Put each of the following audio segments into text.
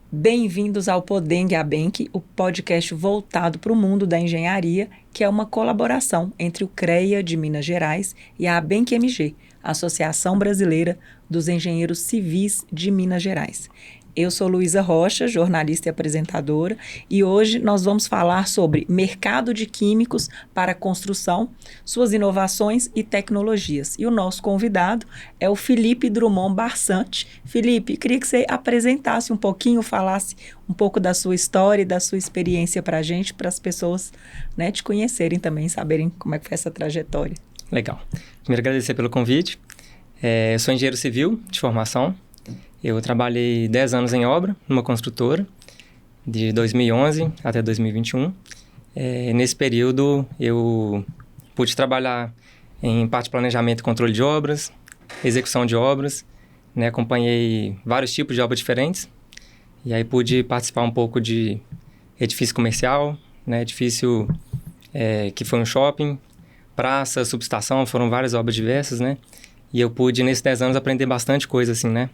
Bem-vindos ao Podeng Abenc, o podcast voltado para o mundo da engenharia, que é uma colaboração entre o CREA de Minas Gerais e a Abenc MG, Associação Brasileira dos Engenheiros Civis de Minas Gerais. Eu sou Luísa Rocha, jornalista e apresentadora, e hoje nós vamos falar sobre mercado de químicos para construção, suas inovações e tecnologias. E o nosso convidado é o Felipe Drummond Barsante. Felipe, queria que você apresentasse um pouquinho, falasse um pouco da sua história e da sua experiência para a gente, para as pessoas, né, te conhecerem também, saberem como é que foi essa trajetória. Legal. Primeiro, agradecer pelo convite. Eu sou engenheiro civil de formação. Eu trabalhei 10 anos em obra, numa construtora, de 2011 até 2021. Nesse período, eu pude trabalhar em parte de planejamento e controle de obras, execução de obras, né? Acompanhei vários tipos de obras diferentes. E aí pude participar um pouco de edifício comercial, né? Edifício que foi um shopping, praça, subestação, foram várias obras diversas, né? E eu pude, nesses 10 anos, aprender bastante coisa, assim, né?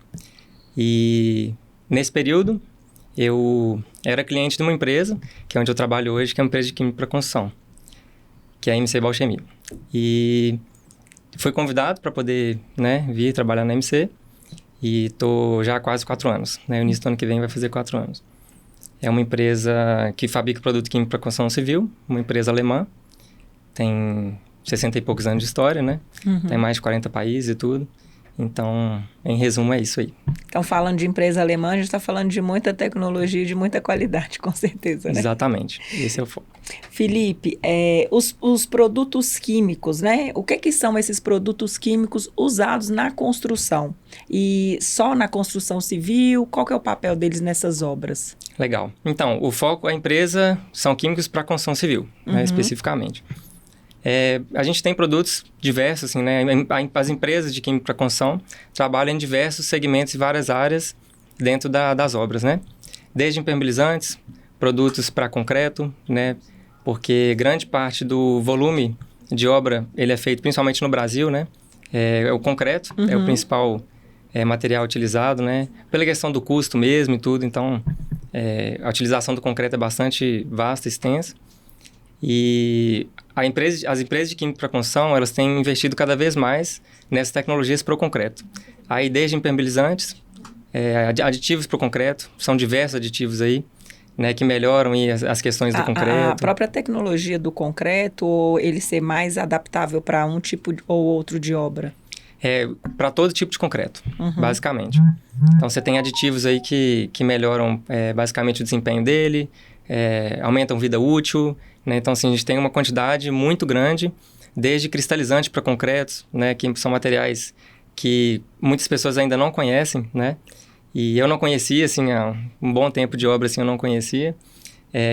E nesse período, eu era cliente de uma empresa, que é onde eu trabalho hoje, que é uma empresa de química para construção, que é a MC Bauchemia. E fui convidado para poder, né, vir trabalhar na MC e estou já há quase 4 anos. Né? O início do ano que vem vai fazer 4 anos. É uma empresa que fabrica produto químico para construção civil, uma empresa alemã, tem 60 e poucos anos de história, né? Tem mais de 40 países e tudo. Então, em resumo, é isso aí. Então, falando de empresa alemã, a gente está falando de muita tecnologia e de muita qualidade, com certeza, né? Exatamente. Esse é o foco. Felipe, os produtos químicos, né? O que são esses produtos químicos usados na construção? E só na construção civil? Qual que é o papel deles nessas obras? Legal. Então, o foco da empresa são químicos para construção civil, né, especificamente. A gente tem produtos diversos, assim, né? As empresas de química para construção trabalham em diversos segmentos e várias áreas dentro das obras, né? Desde impermeabilizantes, produtos para concreto, né? Porque grande parte do volume de obra, ele é feito principalmente no Brasil, né? O concreto é o principal material utilizado, né? Pela questão do custo mesmo e tudo, então a utilização do concreto é bastante vasta e extensa. E as empresas de química para construção, elas têm investido cada vez mais nessas tecnologias para o concreto. Aí, desde impermeabilizantes, aditivos para o concreto, são diversos aditivos aí, né, que melhoram as questões do concreto. A própria tecnologia do concreto, ou ele ser mais adaptável para um tipo ou outro de obra? Para todo tipo de concreto, basicamente. Então, você tem aditivos aí que melhoram basicamente o desempenho dele, aumentam vida útil, né? Então, assim, a gente tem uma quantidade muito grande, desde cristalizante para concretos, né? Que são materiais que muitas pessoas ainda não conhecem, né? E eu não conhecia, assim, há um bom tempo de obra, assim, eu não conhecia,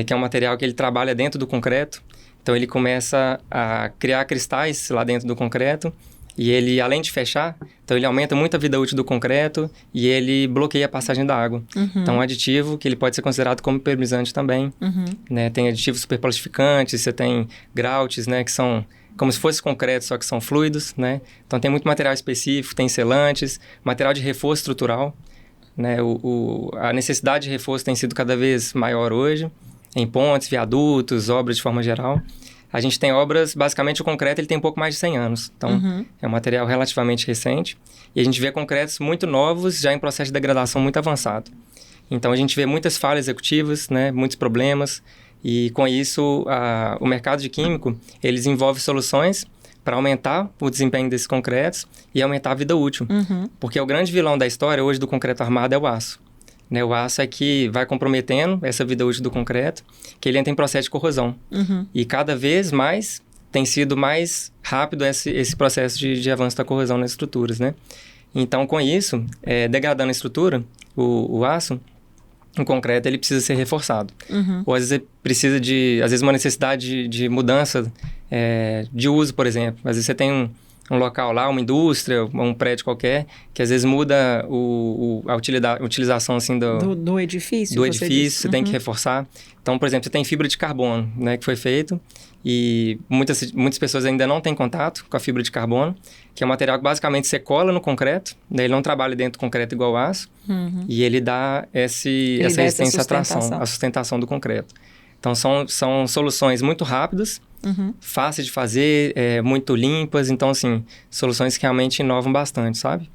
que é um material que ele trabalha dentro do concreto. Então, ele começa a criar cristais lá dentro do concreto e ele, além de fechar, então ele aumenta muito a vida útil do concreto e ele bloqueia a passagem da água. Então, um aditivo que ele pode ser considerado como impermeabilizante também. Né? Tem aditivos superplastificantes, você tem groutes, né? Que são como se fosse concreto, só que são fluidos, né? Então, tem muito material específico, tem selantes, material de reforço estrutural. Né? A necessidade de reforço tem sido cada vez maior hoje, em pontes, viadutos, obras de forma geral. A gente tem obras, basicamente o concreto ele tem um pouco mais de 100 anos. Então, é um material relativamente recente. E a gente vê concretos muito novos, já em processo de degradação muito avançado. Então, a gente vê muitas falhas executivas, né, muitos problemas. E, com isso, o mercado de químico, ele desenvolve soluções para aumentar o desempenho desses concretos e aumentar a vida útil. Porque o grande vilão da história hoje do concreto armado é o aço. Né, o aço é que vai comprometendo essa vida útil do concreto, que ele entra em processo de corrosão. E cada vez mais tem sido mais rápido esse processo de avanço da corrosão nas estruturas, né? Então, com isso, degradando a estrutura, o aço, o concreto, ele precisa ser reforçado. Ou às vezes precisa uma necessidade de mudança de uso, por exemplo. Às vezes você tem um local lá, uma indústria, um prédio qualquer, que às vezes muda a utilização assim do edifício. Do edifício, você tem que reforçar. Então, por exemplo, você tem fibra de carbono, né, que foi feito, e muitas pessoas ainda não têm contato com a fibra de carbono, que é um material que basicamente você cola no concreto, né, ele não trabalha dentro do concreto igual ao aço, e ele dá essa resistência à tração, a sustentação do concreto. Então, são soluções muito rápidas, fáceis de fazer, muito limpas. Então, assim, soluções que realmente inovam bastante, sabe?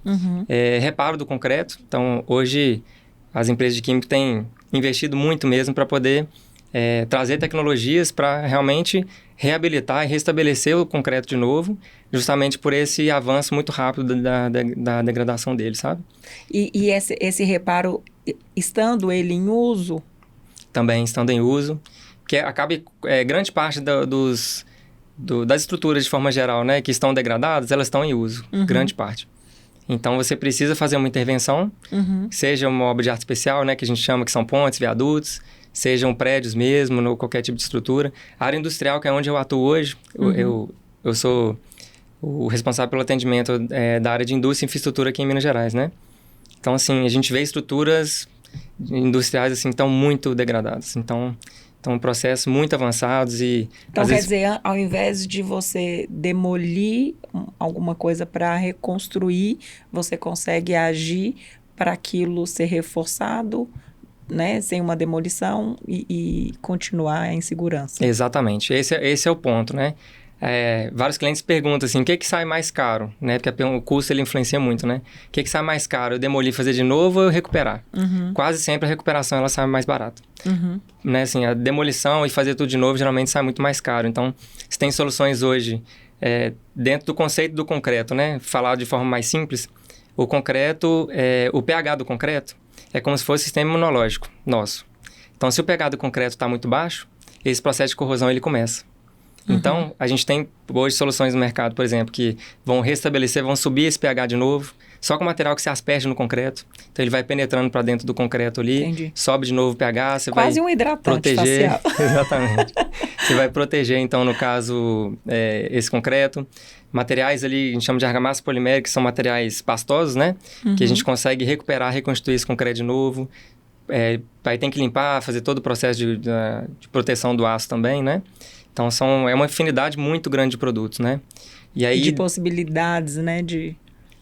Reparo do concreto. Então, hoje, as empresas de química têm investido muito mesmo para poder trazer tecnologias para realmente reabilitar e restabelecer o concreto de novo, justamente por esse avanço muito rápido da degradação dele, sabe? E esse reparo, estando ele em uso... Também estando em uso, que acaba grande parte das estruturas de forma geral, né, que estão degradadas, elas estão em uso, grande parte. Então, você precisa fazer uma intervenção, seja uma obra de arte especial, né, que a gente chama que são pontes, viadutos, sejam prédios mesmo, ou qualquer tipo de estrutura. A área industrial, que é onde eu atuo hoje, eu sou o responsável pelo atendimento da área de indústria e infraestrutura aqui em Minas Gerais, né? Então, assim, a gente vê estruturas industriais, assim, estão muito degradadas. Então, processos muito avançados e... Então, quer dizer, ao invés de você demolir alguma coisa para reconstruir, você consegue agir para aquilo ser reforçado, né, sem uma demolição e continuar em segurança. Exatamente. Esse é o ponto, né? Vários clientes perguntam assim, o que sai mais caro? Né? Porque o custo ele influencia muito, né? O que sai mais caro? Eu demolir, fazer de novo ou eu recuperar? Quase sempre a recuperação ela sai mais barata. Né? Assim, a demolição e fazer tudo de novo geralmente sai muito mais caro. Então, você tem soluções hoje dentro do conceito do concreto, né? Falar de forma mais simples, o concreto, o pH do concreto é como se fosse o sistema imunológico nosso. Então, se o pH do concreto está muito baixo, esse processo de corrosão ele começa. Então, a gente tem hoje soluções no mercado, por exemplo, que vão restabelecer, vão subir esse pH de novo, só com material que se asperge no concreto. Então, ele vai penetrando para dentro do concreto ali, Entendi. Sobe de novo o pH, você Quase vai um hidratante proteger. facial. Exatamente. Você vai proteger, então, no caso, esse concreto. Materiais ali, a gente chama de argamassa polimérica, que são materiais pastosos, né? Que a gente consegue recuperar, reconstituir esse concreto de novo. Aí tem que limpar, fazer todo o processo de proteção do aço também, né? Então, é uma infinidade muito grande de produtos, né? E aí, de possibilidades, né?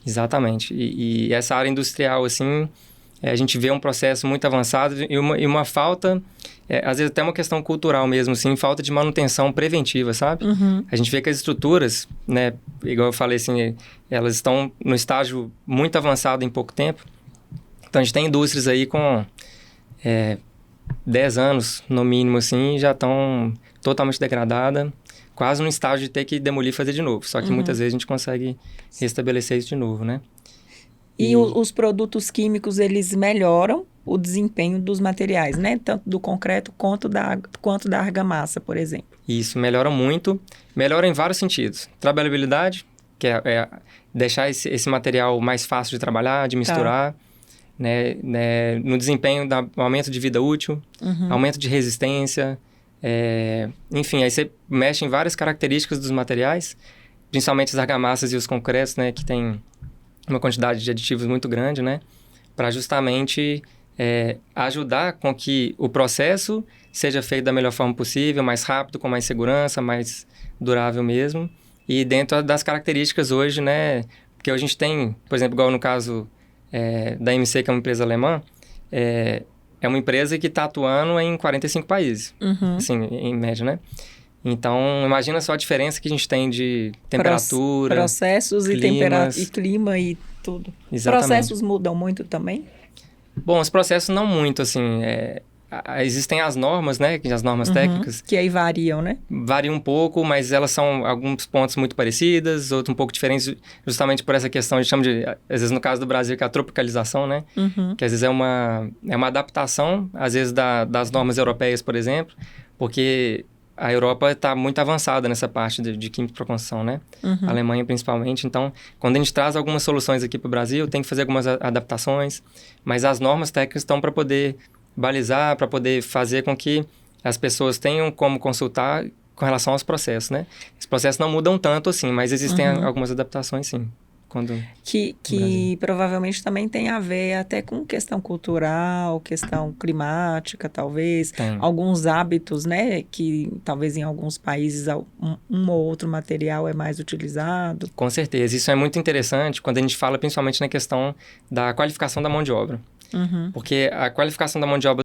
Exatamente. E essa área industrial, assim, a gente vê um processo muito avançado e uma falta, às vezes até uma questão cultural mesmo, assim, falta de manutenção preventiva, sabe? A gente vê que as estruturas, né? Igual eu falei, assim, elas estão no estágio muito avançado em pouco tempo. Então, a gente tem indústrias aí com 10 anos, no mínimo, assim, já estão totalmente degradadas, quase no estágio de ter que demolir e fazer de novo. Só que muitas vezes a gente consegue restabelecer isso de novo, né? E os produtos químicos, eles melhoram o desempenho dos materiais, né? Tanto do concreto quanto da argamassa, por exemplo. Isso, melhora muito. Melhora em vários sentidos. Trabalhabilidade, que é deixar esse material mais fácil de trabalhar, de misturar. Né? No desempenho, aumento de vida útil, aumento de resistência. Enfim, aí você mexe em várias características dos materiais, principalmente as argamassas e os concretos, né? Que tem uma quantidade de aditivos muito grande, né? Para justamente ajudar com que o processo seja feito da melhor forma possível, mais rápido, com mais segurança, mais durável mesmo. E dentro das características hoje, né? Porque hoje a gente tem, por exemplo, igual no caso da MC, que é uma empresa alemã, é uma empresa que está atuando em 45 países, assim, em média, né? Então, imagina só a diferença que a gente tem de temperatura, processos climas. e clima e tudo. Exatamente. Processos mudam muito também? Bom, os processos não muito, assim. Existem as normas, né? As normas técnicas. Que aí variam, né? Variam um pouco, mas elas são alguns pontos muito parecidas, outros um pouco diferentes, justamente por essa questão, a gente chama de, às vezes no caso do Brasil, que é a tropicalização, né? Que às vezes é uma adaptação, às vezes das normas europeias, por exemplo, porque a Europa está muito avançada nessa parte de química para construção, né? A Alemanha principalmente. Então, quando a gente traz algumas soluções aqui para o Brasil, tem que fazer algumas adaptações, mas as normas técnicas estão para poder balizar, para poder fazer com que as pessoas tenham como consultar com relação aos processos, né? Os processos não mudam tanto assim, mas existem algumas adaptações, sim. Que provavelmente também tem a ver até com questão cultural, questão climática, talvez. Tem. Alguns hábitos, né? Que talvez em alguns países um ou outro material é mais utilizado. Com certeza. Isso é muito interessante quando a gente fala principalmente na questão da qualificação da mão de obra. Porque a qualificação da mão de obra